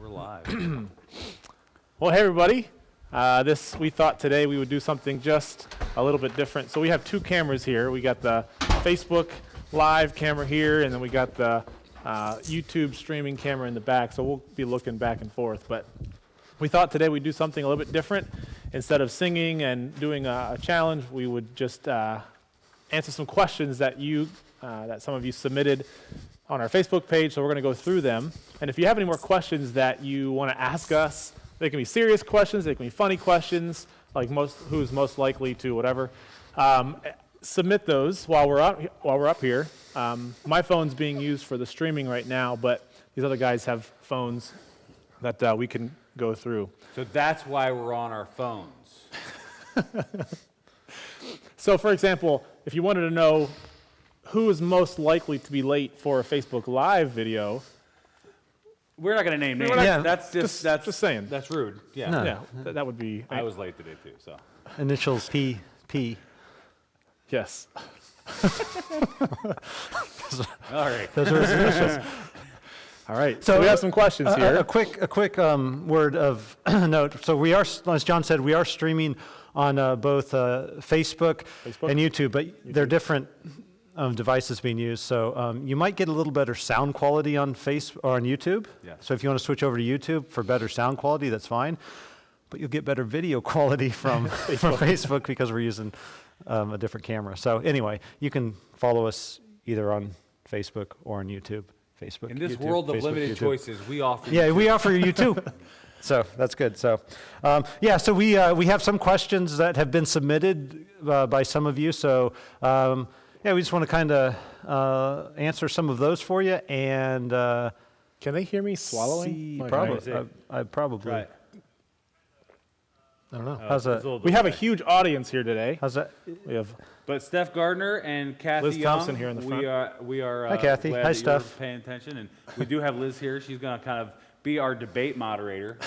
We're live. Well, hey everybody. We thought today we would do something just a little bit different. So we have two cameras here. We got the Facebook Live camera here, and then we got the YouTube streaming camera in the back. So we'll be looking back and forth. But we thought today we'd do something a little bit different. Instead of singing and doing a challenge, we would just answer some questions that that some of you submitted on our Facebook page. So we're going to go through them. And if you have any more questions that you want to ask us, they can be serious questions, they can be funny questions, like who's most likely to whatever. Submit those while we're up here. My phone's being used for the streaming right now, but these other guys have phones that we can go through. So that's why we're on our phones. So, for example, if you wanted to know who is most likely to be late for a Facebook Live video, we're not going to name names. Yeah, that's just saying. That's rude. Yeah. No. Yeah, that would be. I was late today too. So. Initials P. Yes. All right. Those are his initials. All right. So we have some questions here. A quick word of note. So we are, as John said, we are streaming on both Facebook and YouTube, but they're different devices being used. So you might get a little better sound quality on or on YouTube. Yes. So if you want to switch over to YouTube for better sound quality, that's fine. But you'll get better video quality from Facebook because we're using a different camera. So anyway, you can follow us either on Facebook or on YouTube. Facebook. In this YouTube, world of Facebook, limited YouTube. choices, we offer. Yeah, we offer you too. So that's good. So, so we have some questions that have been submitted by some of you. So, we just want to kind of answer some of those for you. And Can they hear me swallowing? Probably. I probably. Right. I don't know. How's that? We have a huge audience here today. How's that? We have But Steph Gardner and Kathy Liz Young, Thompson here in the front. We are. Hi, Kathy. Glad Hi, that you're Steph. paying attention, and we do have Liz here. She's going to kind of be our debate moderator.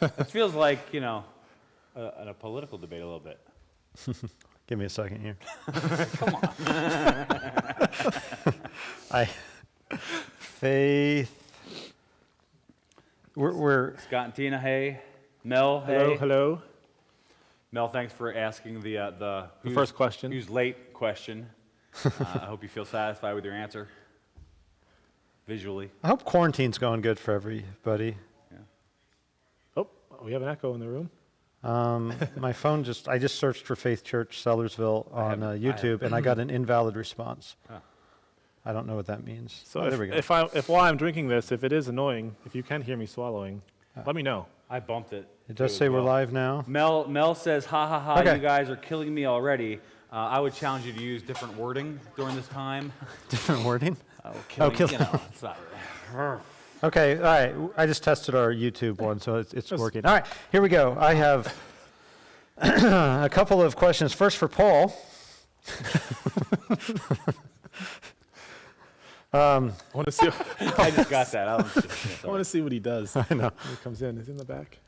It feels like a political debate a little bit. Give me a second here. Come on. Faith. We're Scott and Tina, hey. Mel, hello, hey. hello. Mel, thanks for asking the first question. Who's late question. I hope you feel satisfied with your answer. Visually. I hope quarantine's going good for everybody. Yeah. Oh, we have an echo in the room. My phone I just searched for Faith Church Sellersville on YouTube, and I got an invalid response. Huh. I don't know what that means. So there we go. if while I'm drinking this, if it is annoying, if you can hear me swallowing, let me know. I bumped it. It does say we're live now. Mel says, ha ha ha, Okay. you guys are killing me already. I would challenge you to use different wording during this time. Different wording? Killing, kill- it's not Okay, all right. I just tested our YouTube one, so it's working. All right, here we go. I have a couple of questions. First for Paul. I want to see. I just got that. I want to see what he does. I know. When he comes in. He's in the back.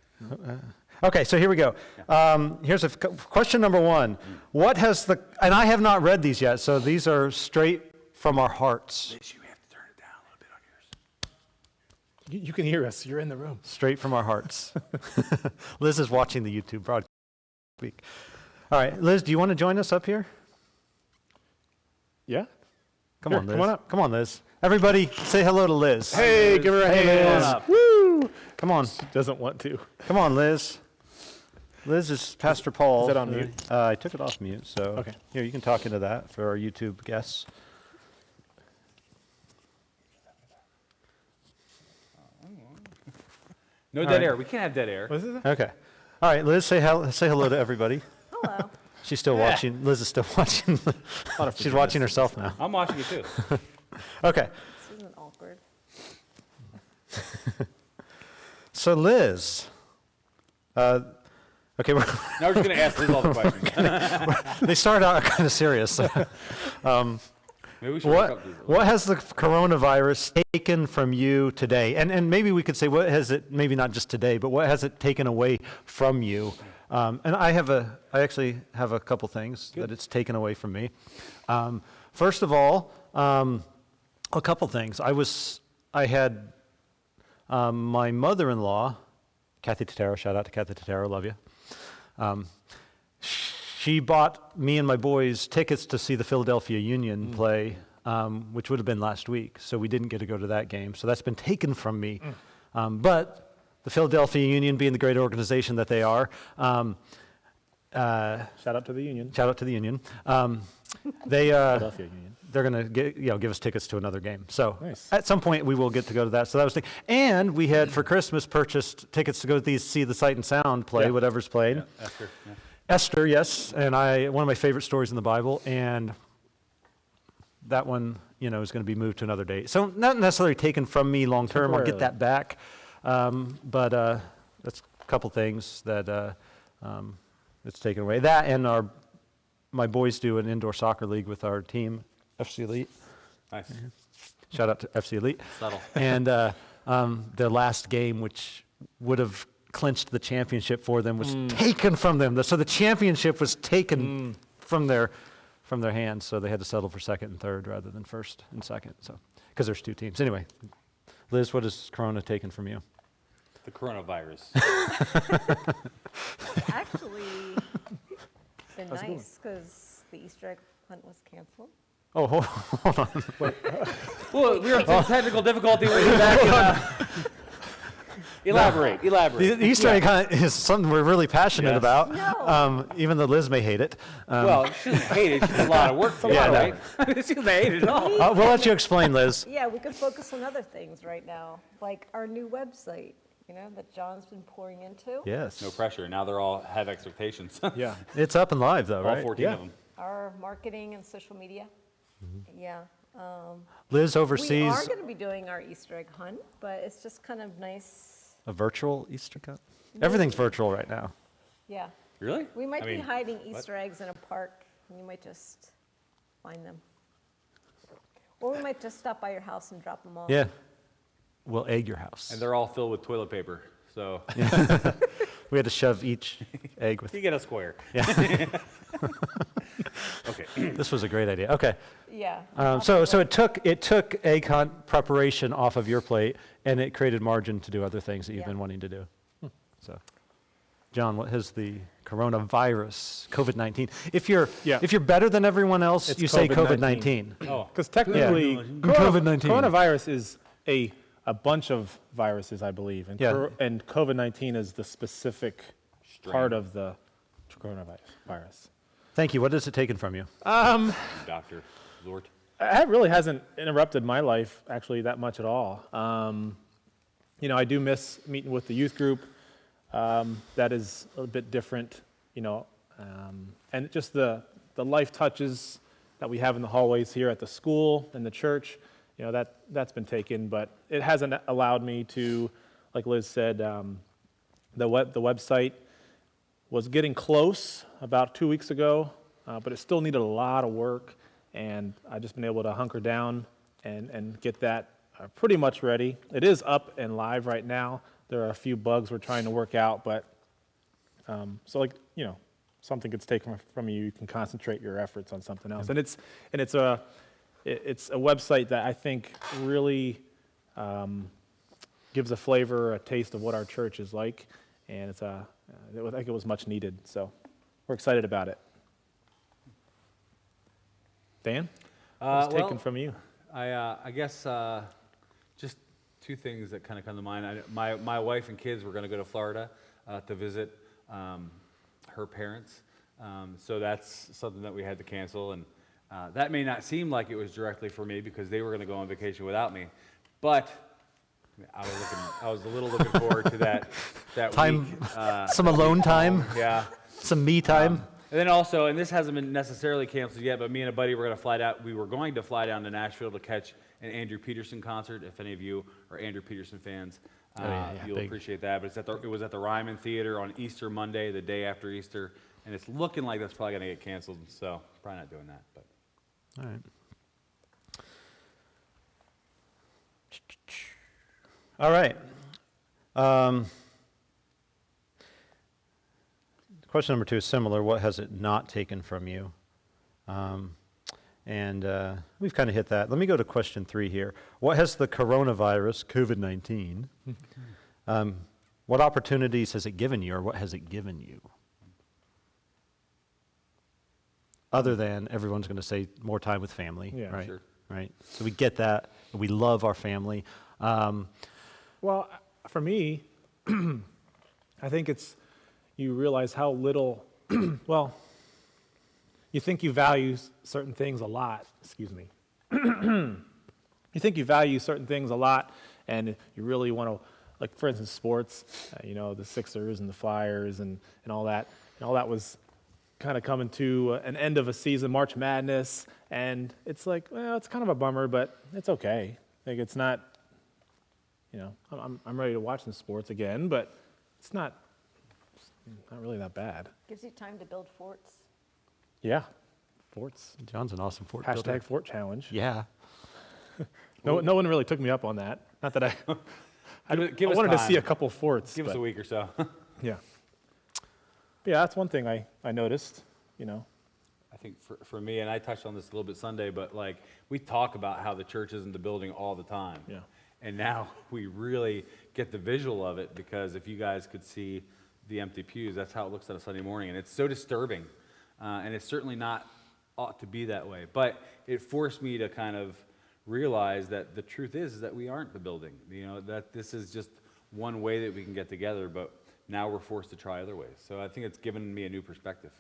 Okay, so here we go. Here's question number one. What has and I have not read these yet, so these are straight from our hearts. You have to turn it down a little bit on yours. You can hear us. You're in the room. Straight from our hearts. Liz is watching the YouTube broadcast. All right, Liz, do you want to join us up here? Yeah. Come Here, on, Liz. come on up. Come on, Liz. Everybody, say hello to Liz. Hey, give her a hand. Liz. Come on up. Woo! Come on. Doesn't want to. Come on, Liz. Liz is Pastor Paul. Is that on mute? I took it off mute, so Okay. Here, you can talk into that for our YouTube guests. No dead air. We can't have dead air. What is it? Okay. All right, Liz, say hello to everybody. Hello. She's still watching. Liz is still watching. She's watching herself now. I'm watching it too. Okay. This isn't awkward. So, Liz. Okay. Now we're just going to ask Liz all the questions. They start out kind of serious. Maybe we should work up these. What has the coronavirus taken from you today? And maybe we could say, what has it, maybe not just today, but what has it taken away from you? And I actually have a couple things that it's taken away from me. First of all, a couple things. I had My mother-in-law, Kathy Totero, shout out to Kathy Totero, love you. She bought me and my boys tickets to see the Philadelphia Union play, which would have been last week. So we didn't get to go to that game. So that's been taken from me. But the Philadelphia Union, being the great organization that they are, Shout out to the Union. shout out to the Union. Philadelphia Union. They're going to give us tickets to another game. So Nice. at some point we will get to go to that. So that was the thing. And we had for Christmas purchased tickets to go see the Sight and Sound play, Yeah. whatever's played. Esther, yeah. Esther, yes, and one of my favorite stories in the Bible, and that one, is going to be moved to another date. So not necessarily taken from me long term. I'll get that back, but that's a couple things that it's taken away. That and my boys do an indoor soccer league with our team, FC Elite. Nice. Shout out to FC Elite. Subtle. And their last game, which would have clinched the championship for them, was taken from them. So the championship was taken from their hands. So they had to settle for second and third rather than first and second. So because there's two teams. Anyway, Liz, what has Corona taken from you? The coronavirus. Actually, been nice because the Easter egg hunt was canceled. Oh, hold on. Well, we were having technical difficulty. We'll be back in, elaborate. The Easter egg hunt is something we're really passionate Yes. about, No. even though Liz may hate it. Well, she doesn't hate it. It's a lot of work for Yeah, her, no. right? She doesn't hate it at all. We'll let you explain, Liz. Yeah, we could focus on other things right now, like our new website, that John's been pouring into. Yes. No pressure. Now they're all have expectations. Yeah. It's up and live, though, All right? 14 Yeah. of them. Our marketing and social media. Yeah. Liz We oversees are going to be doing our Easter egg hunt, but it's just kind of nice. a virtual Easter hunt. Everything's virtual right now. Yeah. Really? We might I be mean, hiding what? Easter eggs in a park, and you might just find them. Or we might just stop by your house and drop them off. Yeah. We'll egg your house. And they're all filled with toilet paper. So We had to shove each egg with. you get a square. Okay. This was a great idea. Okay. Yeah. So it took egg hunt preparation off of your plate, and it created margin to do other things that you've Yeah. been wanting to do. So, John, what has the coronavirus, COVID-19? If you're better than everyone else, It's you say COVID-19. COVID-19. Oh, Because technically, COVID-19. coronavirus is a bunch of viruses, I believe, and, Yeah. and COVID-19 is the specific Strain. part of the coronavirus. Thank you. What has it taken from you? Dr. Zort. It really hasn't interrupted my life actually that much at all. I do miss meeting with the youth group. That is a bit different, and just the life touches that we have in the hallways here at the school and the church. That's been taken, but it hasn't allowed me to, like Liz said, the website was getting close about 2 weeks ago, but it still needed a lot of work, and I've just been able to hunker down and get that pretty much ready. It is up and live right now. There are a few bugs we're trying to work out, but something gets taken from you, you can concentrate your efforts on something else. And it's a website that I think really gives a flavor, a taste of what our church is like, and I think it was much needed. So we're excited about it. Dan, what's taken from you? I guess just two things that kind of come to mind. My wife and kids were going to go to Florida to visit her parents. So that's something that we had to cancel. And that may not seem like it was directly for me because they were going to go on vacation without me. But I was a little looking forward to that Time, week. some alone time, Yeah. some me time. And then also, and this hasn't been necessarily canceled yet, but me and a buddy were going to fly down. We were going to fly down to Nashville to catch an Andrew Peterson concert. If any of you are Andrew Peterson fans, you'll big. appreciate that. But it was at the Ryman Theater on Easter Monday, the day after Easter, and it's looking like that's probably going to get canceled. So probably not doing that. But All right. All right. Question number 2 is similar. What has it not taken from you? And we've kind of hit that. Let me go to question 3 here. What has the coronavirus, COVID-19, what opportunities has it given you, or what has it given you? Other than everyone's going to say more time with family, Yeah, right? sure. Right. So we get that. We love our family. Well, for me, I think it's you realize how little, well, you think you value certain things a lot. Excuse me. You think you value certain things a lot, and you really want to, like, for instance, sports, the Sixers and the Flyers and all that. And all that was kind of coming to an end of a season, March Madness, and it's like, well, it's kind of a bummer, but it's okay. Like, it's not, I'm ready to watch some sports again, but it's not really that bad. Gives you time to build forts. Yeah, forts. John's an awesome fort builder. Hashtag fort challenge. Yeah. No one really took me up on that. Not that I Give us wanted to time. see a couple forts. Give us but a week or so. Yeah. But yeah, that's one thing I noticed, I think for me, and I touched on this a little bit Sunday, but like we talk about how the church isn't the building all the time. Yeah. And now we really get the visual of it, because if you guys could see the empty pews, that's how it looks on a Sunday morning. And it's so disturbing. And it's certainly not ought to be that way. But it forced me to kind of realize that the truth is that we aren't the building. That this is just one way that we can get together, but now we're forced to try other ways. So I think it's given me a new perspective.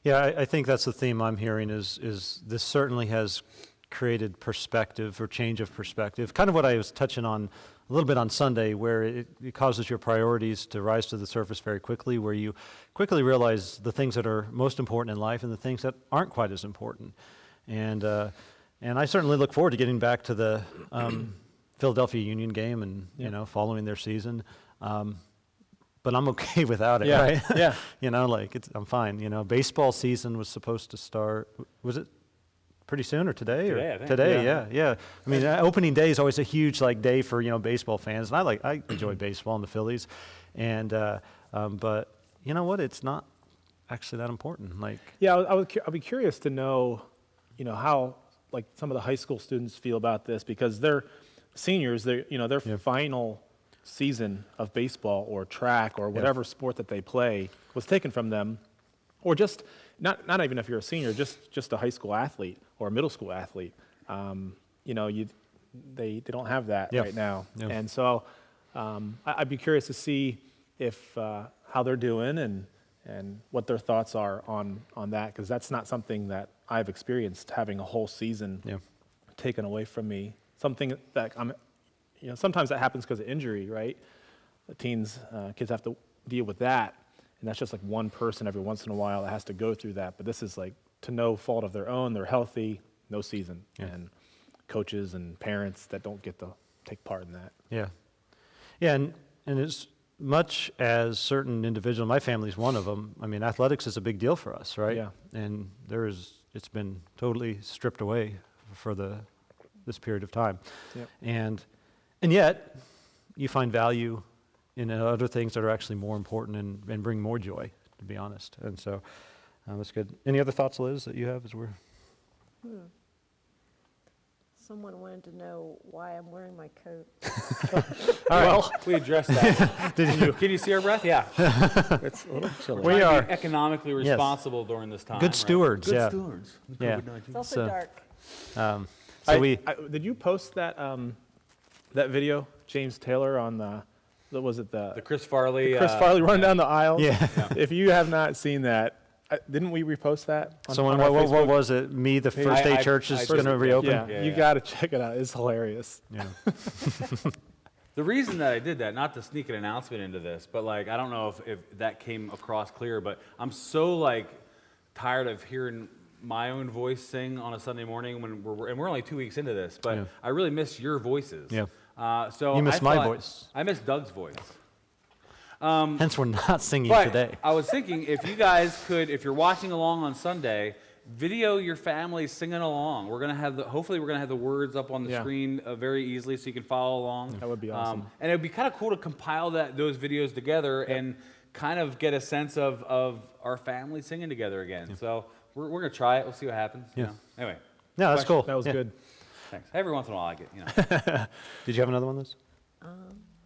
Yeah, I think that's the theme I'm hearing is this certainly has created perspective or change of perspective. Kind of what I was touching on a little bit on Sunday, where it causes your priorities to rise to the surface very quickly, where you quickly realize the things that are most important in life and the things that aren't quite as important. And I certainly look forward to getting back to the Philadelphia Union game and following their season. But I'm okay without it, right? Yeah. I'm fine. Baseball season was supposed to start. Was it pretty soon or today? Today, I think. Today, Yeah. yeah. I mean, opening day is always a huge day for baseball fans, and I enjoy baseball and the Phillies, and but you know what? It's not actually that important. Yeah, I'll be curious to know, how some of the high school students feel about this, because they're seniors. Their final season of baseball or track or whatever sport that they play was taken from them, or just not even if you're a senior, just a high school athlete or a middle school athlete. They don't have that right now, and so I'd be curious to see if how they're doing and what their thoughts are on that, because that's not something that I've experienced, having a whole season taken away from me. Something that sometimes that happens because of injury, right? The kids have to deal with that, and that's just one person every once in a while that has to go through that. But this is to no fault of their own. They're healthy, no season, and coaches and parents that don't get to take part in that. Yeah, and as much as certain individuals, my family's one of them. I mean, athletics is a big deal for us, right? Yeah. And it's been totally stripped away for this period of time. Yep. And yet, you find value in other things that are actually more important and bring more joy, to be honest. And so that's good. Any other thoughts, Liz, that you have as we're... Someone wanted to know why I'm wearing my coat. All right. Well, we addressed that. Can you see our breath? Yeah. It's a little chilly. We Trying to are be economically responsible during this time. good right? stewards. Good yeah. stewards. Yeah. It's also So- dark. Did you post that that video, James Taylor, on The Chris Farley. Chris Farley running down the aisle? Yeah. If you have not seen that, didn't we repost that? So on what our Facebook? was it? The First Day I Church is posted going to it. reopen? Yeah, you yeah. got to check it out. It's hilarious. Yeah. The reason that I did that, not to sneak an announcement into this, but I don't know if that came across clear, but I'm so tired of hearing my own voice sing on a Sunday morning when we're only 2 weeks into this, but I really miss your voices. Yeah. So You miss I my thought- voice. I miss Doug's voice. Hence, we're not singing But today. I was thinking if you guys could, if you're watching along on Sunday, video your family singing along. We're gonna have hopefully we're gonna have the words up on the screen very easily, so you can follow along. That would be awesome. And it would be kind of cool to compile those videos together and kind of get a sense of our family singing together again. So we're gonna try it. We'll see what happens. Yeah. Anyway, Yeah, that's cool. That was Yeah. good. Thanks. Every once in a while I get, Did you have another one of those?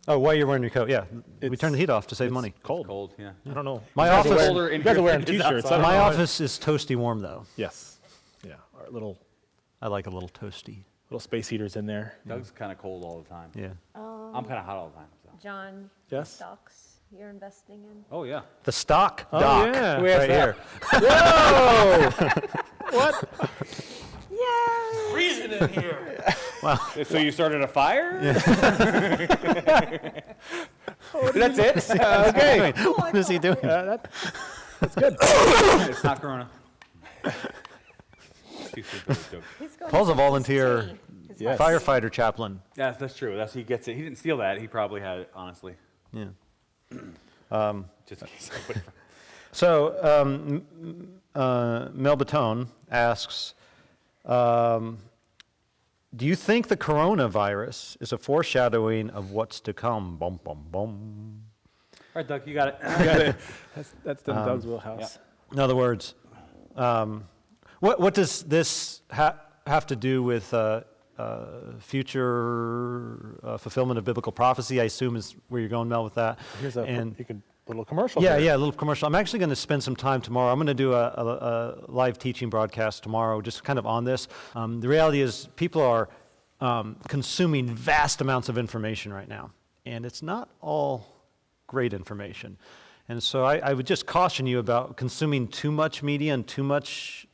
Oh, while you're wearing your coat, yeah. We turned the heat off to save money. Cold. cold, yeah. I don't know. My You guys are office- wearing- you guys are wearing t-shirts. I don't My know. office is toasty warm, though. Yes. Yeah. Our little I like a little toasty. space heaters in there. Doug's kind of cold all the time. Yeah. I'm kind of hot all the time. So. John, Yes? stocks you're investing in? Oh, yeah. The stock Oh, dock yeah. Who asked right that? here. What? Yay! Freezing in here. So you started a fire? That's it? Okay. What is he doing? That's good. It's not Corona. Too soon for this joke. He's going Paul's to a drink his volunteer tea. His Yes. hot tea. firefighter chaplain. Yeah, that's true. That's he gets it. He didn't steal that. He probably had it, honestly. Yeah. Just in case I put it. So, Mel Batone asks, do you think the coronavirus is a foreshadowing of what's to come? Bum, bum, bum. All right, Doug, you got it. That's the Doug's wheelhouse. In other words, what does this have to do with future fulfillment of biblical prophecy? I assume is where you're going, Mel, with that. Here's And- a little commercial. Yeah, here. yeah, a little commercial. I'm actually going to spend some time tomorrow. I'm going to do a live teaching broadcast tomorrow, just kind of on this. The reality is people are consuming vast amounts of information right now, and it's not all great information. And so I would just caution you about consuming too much media and too much,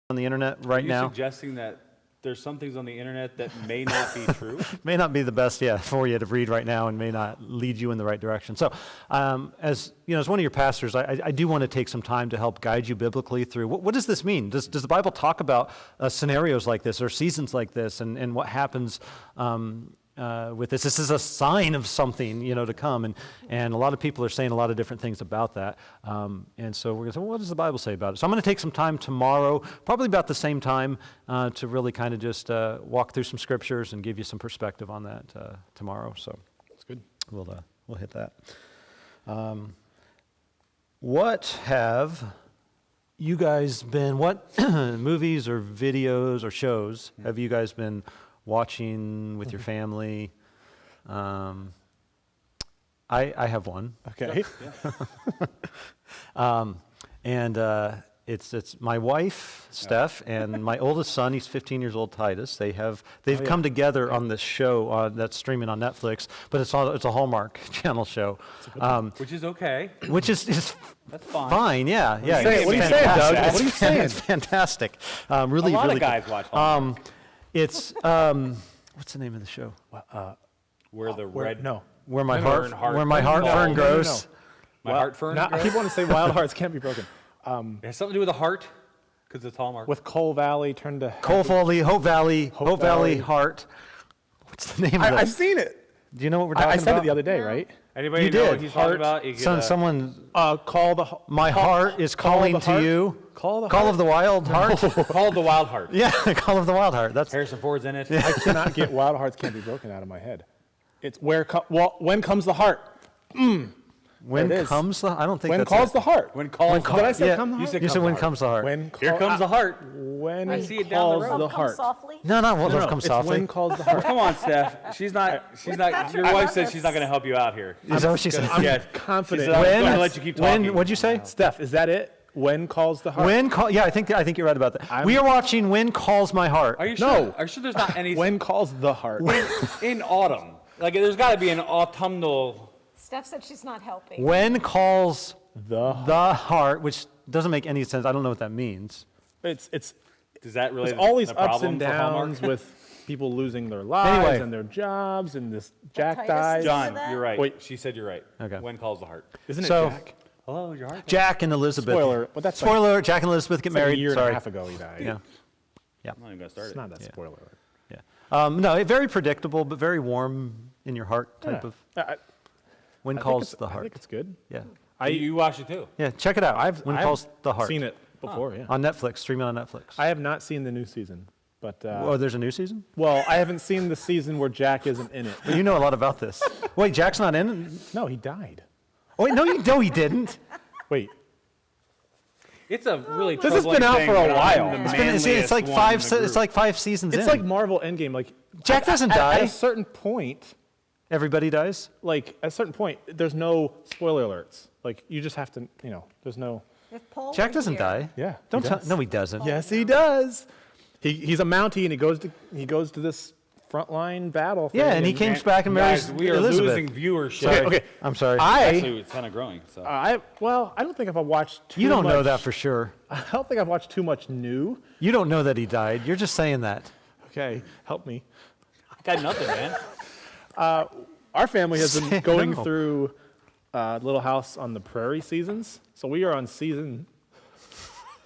on the internet right Are you now. suggesting that there's some things on the internet that may not be true? May not be the best, for you to read right now, and may not lead you in the right direction. So, as one of your pastors, I do want to take some time to help guide you biblically through what does this mean? Does the Bible talk about scenarios like this or seasons like this, and what happens with this? This is a sign of something, to come, and a lot of people are saying a lot of different things about that. And so we're going to say, well, what does the Bible say about it? So I'm going to take some time tomorrow, probably about the same time, to really kind of just walk through some scriptures and give you some perspective on that tomorrow. So That's good. we'll hit that. What have you guys been? What movies or videos or shows have you guys been watching with your family? I have one. Okay. And it's my wife, Steph, and my oldest son. He's 15 years old, Titus. They've come together on this show that's streaming on Netflix, but it's a Hallmark Channel show, Which is okay. which is That's fine. fine. Yeah, yeah. saying? it's What are you saying, Doug? fantastic. What are you saying? It's fantastic. Really, A lot really of guys watch Hallmark. It's what's the name of the show? Where the red... No. Where my Fern heart, heart- where my No, heartfern no, grows. My heart fern? No, I keep wanting to say Wild Hearts Can't Be Broken. It has something to do with the heart, because it's Hallmark. With Coal Valley turned to... Coal Valley, Hope Valley, Hope Valley Valley. Heart. What's the name of I've it? seen it. Do you know what we're talking I about? said it the other day, right? Anybody You know did. what he's talking Heart. about? You could, Someone, Call the... my heart is Call of calling the to Heart? you. Call the Call Heart? of the Wild Heart. called The Wild Heart. Yeah, Call of the Wild Heart. That's Harrison Ford's in it. I cannot get Wild Hearts Can't Be Broken out of my head. It's when comes the heart? when it is. comes the. I don't think When that's calls it. the heart? When calls the Did I heart. say Yeah, come the you heart? said when comes the heart. When Here comes the heart. When I see it down the calls road. the Love comes heart. softly. No, what No, love comes it's softly. when calls the heart. Come on, Steph. She's not. Your wife said she's not going to help you out here. Is that what she said? I'm Yeah. confident. She said, I'm When? going to let you keep talking. What'd you say? Steph, is that it? When calls the heart? Yeah, I think you're right about that. We are watching When Calls My Heart. Are you sure? No. Are you sure there's not any When calls the heart? in autumn? Like there's got to be an autumnal. Steph said she's not helping. When Calls The the Heart, which doesn't make any sense. I don't know what that means. it's Is that really There's all these the ups problem and for Hallmark? downs with people losing their lives Anyway. and their jobs, and this Jack Titus dies. is- John, that? you're right. Wait. She said you're right. Okay. When calls the heart? Isn't it So- Jack? Hello, your heart. Jack and Elizabeth. Spoiler, but that's like- spoiler. Jack and Elizabeth get It's like married. a year Sorry. and a half ago he died. Yeah. I'm not even gonna start It's it. not that spoiler alert. Yeah. No, very predictable, but very warm in your heart type Yeah. of. I When think Calls it's- the I Heart. think it's good. Yeah. You watched it too. Yeah. Check it out. When Calls the Heart. Seen it before, yeah. On Netflix. Streaming on Netflix. I have not seen the new season, but Oh, there's a new season? well, I haven't seen the season where Jack isn't in it. Well, you know a lot about this. Wait, Jack's not in it? No, he died. Oh, wait, no, he didn't. Wait, It's a really This has troubling been out thing for a that while. I'm the It's been, it's manliest like one five. in the It's group. like 5 seasons It's in. like Marvel Endgame. Like Jack doesn't at die. a certain point. Everybody dies. Like at a certain point, there's no spoiler alerts. Like you just have to, there's no. If Paul Jack were doesn't here- die. Yeah. Don't he tell. does. No, he doesn't. Yes, he does. He's a Mountie and he goes to this frontline battle. Yeah, thing and he came back and marries Guys, we are Elizabeth. losing viewership. Sorry. Okay, I'm sorry. Actually, it's kind of growing. So. I don't think if I've watched too you don't much, know that for sure. I don't think I've watched too much new. You don't know that he died. You're just saying that. Okay, help me. Got nothing, man. Our family has been Say going no. through Little House on the Prairie seasons, so we are on season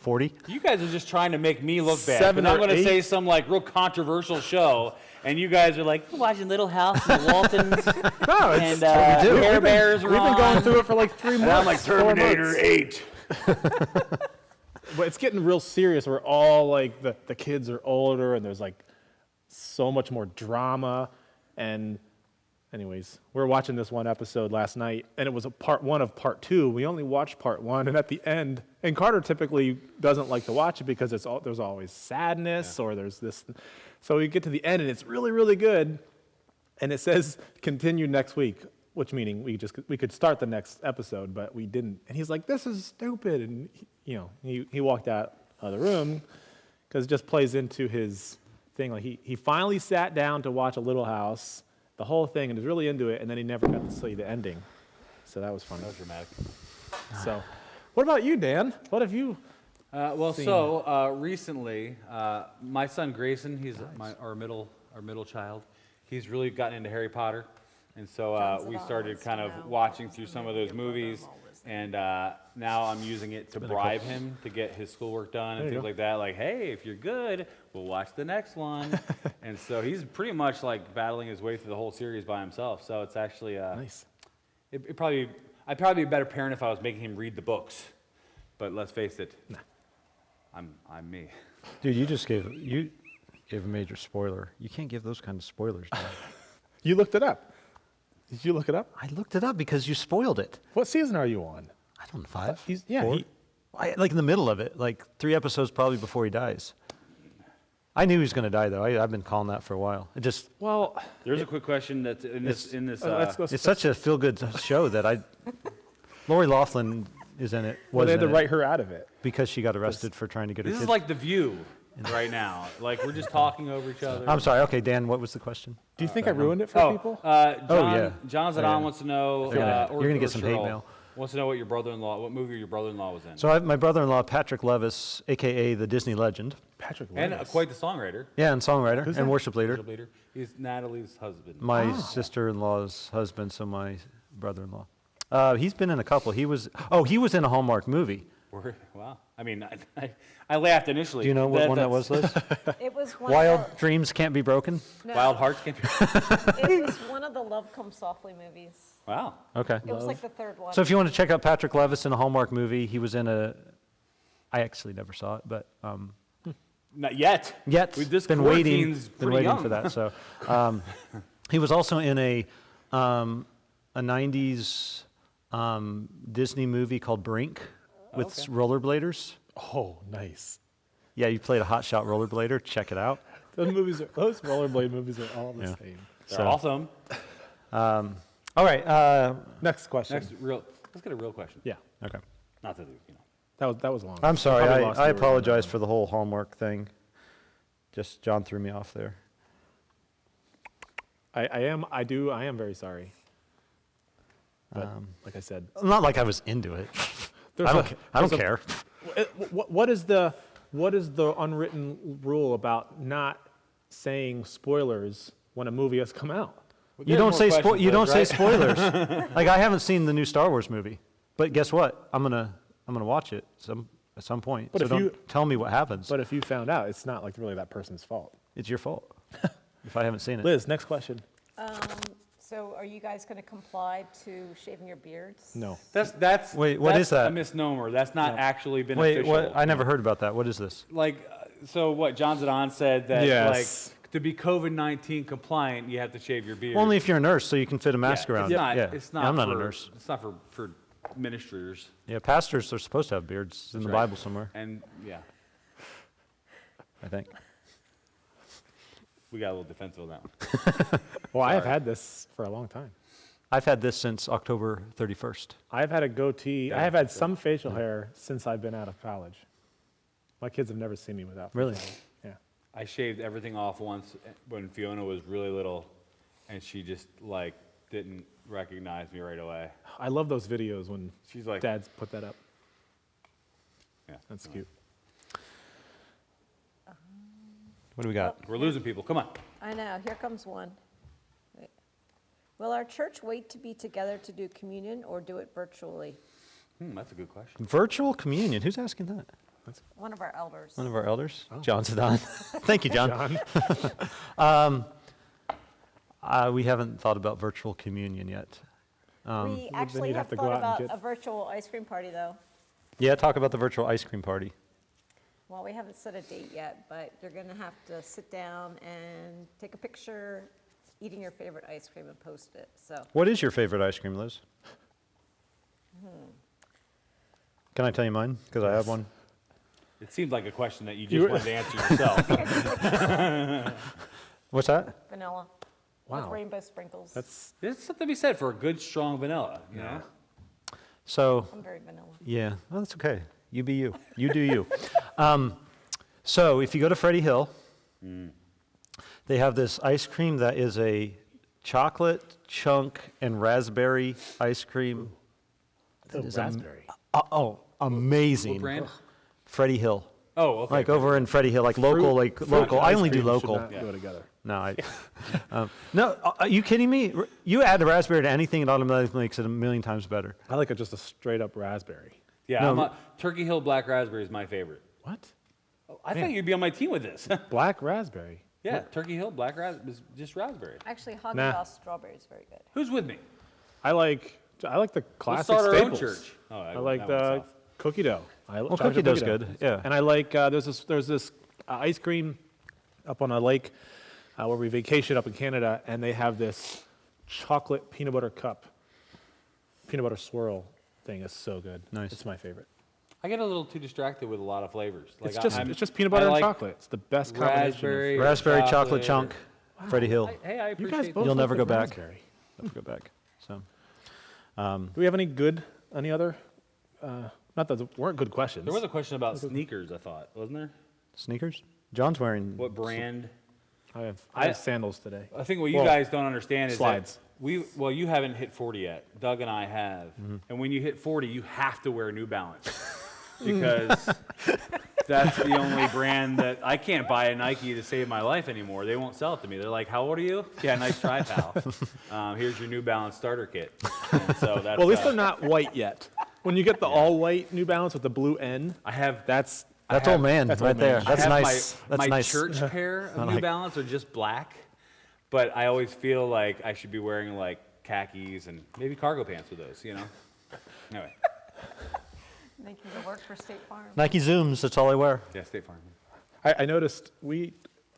40. You guys are just trying to make me look bad. 7 'Cause I'm or going to 8. say some like real controversial show, and you guys are like, "We're watching Little House and the Waltons, No, and it's, Care Bears are we've been on." going through it for like 3 months. And I'm like 4 Terminator months. 8. But it's getting real serious. We're all like the kids are older, and there's like so much more drama. And anyways, we were watching this one episode last night, and it was a part 1 of part 2. We only watched part 1, and at the end, and Carter typically doesn't like to watch it because there's always sadness or there's this. So we get to the end, and it's really, really good, and it says continue next week, which meaning we could start the next episode, but we didn't. And he's like, "This is stupid," and he walked out of the room because it just plays into his thing. Like he finally sat down to watch a Little House, the whole thing, and was really into it, and then he never got to see the ending. So that was funny. That was dramatic. So, what about you, Dan? What have you? Recently, my son Grayson, he's our middle child. He's really gotten into Harry Potter, and so we started kind of watching through some of those movies. And now I'm using it to bribe him to get his schoolwork done and There you things go. like that. Like, hey, if you're good, we'll watch the next one. And so he's pretty much like battling his way through the whole series by himself. So it's actually Nice. I'd probably be a better parent if I was making him read the books. But let's face it, I'm me. Dude, you gave a major spoiler. You can't give those kind of spoilers. Dad. You looked it up. Did you look it up? I looked it up because you spoiled it. What season are you on? I don't know, 5. Yeah, 4? Like in the middle of it, like 3 episodes probably before he dies. I knew he was going to die though. I've been calling that for a while. It just Well, There's a quick question that's in this. let's go. it's such a feel-good show that Lori Loughlin is in it. Well, they had to in it write her out of it. because she got arrested for trying to get her This kids. is like The View right now. Like we're just talking over each other. I'm sorry. Okay, Dan, what was the question? Do you think I ruined it for people? John, yeah. John Zidane Yeah. wants to know. You're gonna get or some hate Cheryl mail. Wants to know what movie your brother-in-law was in. So my brother-in-law, Patrick Levis, a.k.a. the Disney legend. Patrick and Levis. quite the songwriter, Yeah, and songwriter Who's and that? worship leader. worship leader. He's Natalie's husband. My sister-in-law's husband, so my brother-in-law. He's been in a couple. He was in a Hallmark movie. Wow. I mean, I laughed initially. Do you know what one that was, Liz? It was one Wild of Dreams Can't Be Broken? the, no, Wild Hearts can't be. It was one of the Love Comes Softly movies. Wow. Okay. It was like the third one. So if you want to check out Patrick Levis in a Hallmark movie, he was in I actually never saw it, but Not yet. yet This been waiting quarantine's been pretty waiting young. for that. So he was also in a 90s Disney movie called Brink with rollerbladers. Oh, nice. Yeah, you played a hotshot rollerblader. Check it out. Those rollerblade movies are all the same. They're awesome. All right. Next question. Let's get a real question. Yeah, Okay. Not that you know. that was long. I'm sorry. Probably lost I you over apologize that for the whole Hallmark thing. Just John threw me off there. one. I am very sorry. But like I said, Not like I was into it. there's I don't care. What is the unwritten rule about not saying spoilers when a movie has come out? You don't say questions, you don't Liz, say spoilers. Like I haven't seen the new Star Wars movie, but guess what? I'm gonna watch it at some point. But so if don't you- tell me what happens. But if you found out, it's not like really that person's fault. It's your fault if I haven't seen it. Liz, next question. So are you guys going to comply to shaving your beards? No. That's Wait, what that's is that? a misnomer. That's not actually been Wait, official. what? I never heard about that. What is this? Like, so what? John Zidane said that Yes. like to be COVID-19 compliant, you have to shave your beard. Only if you're a nurse, so you can fit a mask Yeah, around. It's not. Yeah. It's not. Yeah, I'm not for, a nurse. It's not for ministers. Yeah, pastors are supposed to have beards in That's the right. Bible somewhere, And yeah, I think. we got a little defensive on that one. Well, I have Sorry. had this for a long time. I've had this since October 31st. I've had a goatee. Yeah, I have had so- some facial hair since I've been out of college. My kids have never seen me without. Really? facial hair. I shaved everything off once when Fiona was really little, and she just like didn't recognize me right away. Yeah. I love those videos when She's like, dads put that up. yeah, That's cute. What do we got? We're losing people. Come on. I know, here comes one. Wait. Will our church wait to be together to do communion or do it virtually? That's a good question. Virtual communion. Who's asking that? One of our elders. One of our elders? John Sedan. Thank you, John. John. We haven't thought about virtual communion yet. We actually you'd have have to go thought out and about get- a virtual ice cream party, though. Yeah, talk about the virtual ice cream party. Well, we haven't set a date yet, but you're going to have to sit down and take a picture eating your favorite ice cream and post it. So, What is your favorite ice cream, Liz? Can I tell you mine? Because I have one. It seemed like a question that you You just were- wanted to answer yourself. What's that? vanilla Wow. with rainbow sprinkles. That's There's something to be said for a good, strong vanilla, you know? So, I'm very vanilla. yeah, well, that's okay. You be you. You do you. So, if you go to Freddie Hill, they have this ice cream that is a chocolate chunk and raspberry ice cream. That is raspberry. Amazing. What brand? Freddie Hill. Oh, okay. Like over in Freddie Hill, like local, Fruit local. and I ice only do cream should local. not go together. No, no. Are you kidding me? You add the raspberry to anything, it automatically makes it a million times better. I like just a straight up raspberry. Yeah, No. Turkey Hill Black Raspberry is my favorite. What? I thought you'd be on my team with this. Black raspberry. Yeah, Turkey Hill Black Raspberry is just raspberry. Actually, Haagen Nah. Dazs strawberry is very good. Who's with me? I like the Let's classic start our own staples. church. Oh, I like the cookie dough. Well, cookie dough's good, yeah. And I like there's this ice cream up on a lake where we vacation up in Canada, and they have this chocolate peanut butter cup, peanut butter swirl thing. Is so good. Nice. It's my favorite. I get a little too distracted with a lot of flavors. Like It's just peanut butter I and like chocolate. It's the best combination. raspberry, Raspberry chocolate chunk, Freddie Hill. Hey, I You appreciate guys that. both You'll like never the go back. raspberry. Let's go back. So, Do we have any other? Not that there weren't good questions. There was a question about sneakers, I thought, wasn't there? sneakers? John's wearing. What brand? I have I- sandals today. I think what you Well, guys don't understand is slides. that you haven't hit 40 yet. Doug and I have. And when you hit 40, you have to wear New Balance because that's the only brand that I can't buy a Nike to save my life anymore. They won't sell it to me. They're like, "How old are you?" "Yeah, nice try, pal. Here's your New Balance starter kit." And so that's. Well, at least they're not white yet. When you get the all white New Balance with the blue N, I have. that's That's I old have- man that's right old there. man. That's I have nice. My, That's my nice. church pair of New like- Balance are just black, but I always feel like I should be wearing like khakis and maybe cargo pants with those, you know? Anyway, Making it work for State Farm. Nike Zooms. That's all I wear. yeah, State Farm. I noticed we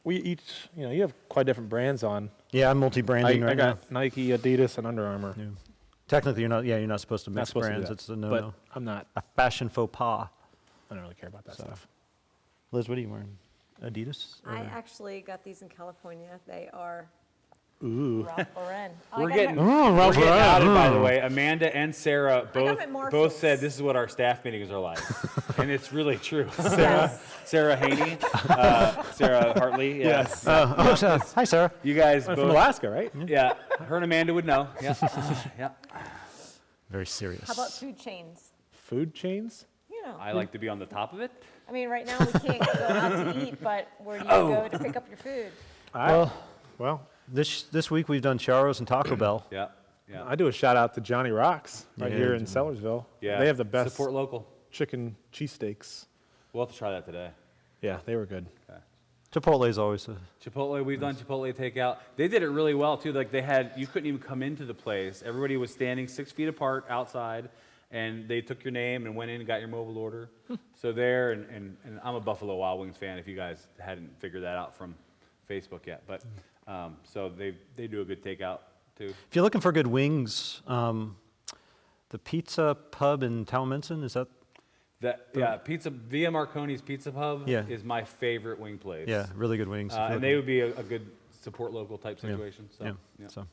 each, you have quite different brands on. Yeah, I'm multi-branding I right now. got Nike, Adidas, and Under Armour. Yeah. Technically, you're not. Yeah, you're not supposed to Not mix supposed to do brands. that, It's a no-no. But I'm not. A fashion faux pas. I don't really care about that stuff. Liz, what are you wearing? Adidas? I Or- actually got these in California. They are Ooh. Ralph Lauren. We're I got getting, them- we're getting outed, by the way. Amanda and Sarah them at both Marshalls. said this is what our staff meetings are like, and it's really true. Yes. Sarah Haney, Sarah Hartley. Yeah. Yes. Hi, Sarah. You guys From both. Alaska, right? Yeah, her and Amanda would know. Yeah, yeah. Very serious. How about food chains? Food chains? You know, I like to be on the top of it. I mean, right now we can't go out to eat, but where do you go to pick up your food? Well, This week we've done Charos and Taco Bell. Yeah, yeah. I do a shout out to Johnny Rocks right Yeah, here in Johnny. Sellersville. Yeah, They have the best Support local. chicken cheesesteaks. We'll have to try that today. Yeah, they were good. Chipotle is always a. Chipotle, we've done Chipotle takeout. They did it really well too. Like you couldn't even come into the place. Everybody was standing 6 feet apart outside, and they took your name and went in and got your mobile order. So there, and I'm a Buffalo Wild Wings fan. If you guys hadn't figured that out from Facebook yet, but so they do a good takeout too. If you're looking for good wings, the pizza pub in Taliesin, is that? Pizza Via Marconi's Pizza Pub Yeah. is my favorite wing place. Yeah, really good wings. And they would be a good support local type situation. So, yeah. yeah. So,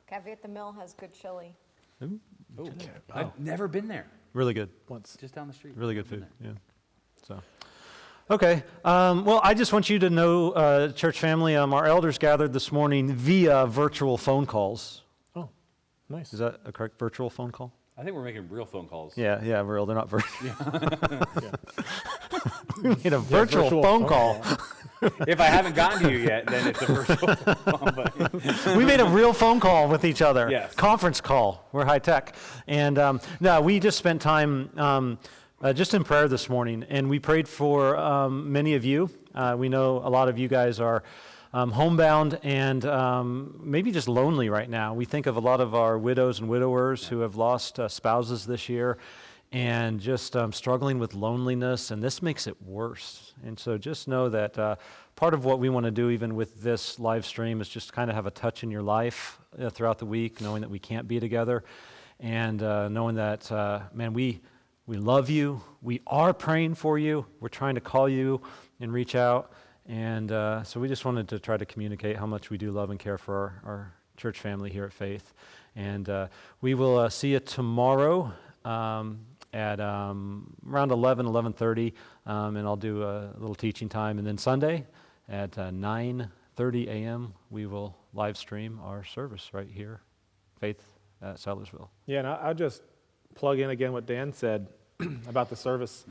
Cafe at the Mill has good chili. Ooh, I've never been there. really good. Once. Just down the street. Really good Never food. been Yeah. So, okay. Well, I just want you to know, church family, our elders gathered this morning via virtual phone calls. Oh, nice. Is that a correct virtual phone call? I think we're making real phone calls. Yeah, real. They're not virtual. We made a virtual phone call. If I haven't gotten to you yet, then it's a virtual phone. But We made a real phone call with each other. Yes. Conference call. We're high tech. And no, we just spent time just in prayer this morning, and we prayed for many of you. We know a lot of you guys are homebound and maybe just lonely right now. We think of a lot of our widows and widowers who have lost spouses this year and just struggling with loneliness, and this makes it worse. And so just know that part of what we want to do even with this live stream is just kind of have a touch in your life throughout the week, knowing that we can't be together, and knowing that, man, we love you. We are praying for you. We're trying to call you and reach out. And so we just wanted to try to communicate how much we do love and care for our church family here at Faith. And we will see you tomorrow at around 11:30, and I'll do a little teaching time. And then Sunday at 9:30 a.m., we will live stream our service right here, Faith at Sellersville. Yeah, and I'll just plug in again what Dan said about the service.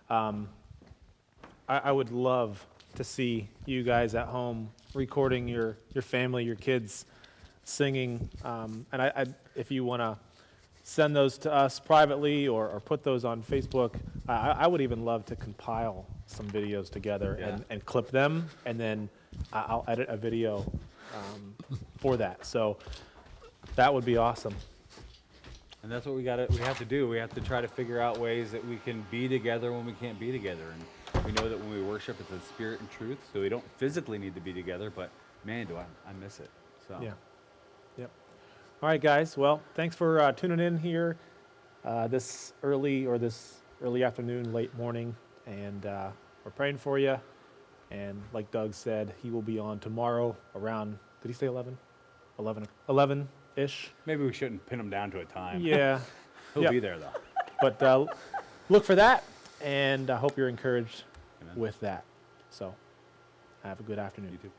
I would love to see you guys at home recording your family, your kids singing. And if you want to send those to us privately or put those on Facebook, I would even love to compile some videos together and clip them, and then I'll edit a video for that. So that would be awesome. And that's what we have to do. We have to try to figure out ways that we can be together when we can't be together. And we know that when we worship, it's in spirit and truth. So we don't physically need to be together, but man, do I miss it. So Yeah. Yep. All right, guys. Well, thanks for tuning in here this early afternoon, late morning, and we're praying for you. And like Doug said, he will be on tomorrow around, did he say 11? 11-ish. maybe we shouldn't pin him down to a time. Yeah. He'll Yep. be there though. But look for that, and I hope you're encouraged Amen. with that. So have a good afternoon. You too.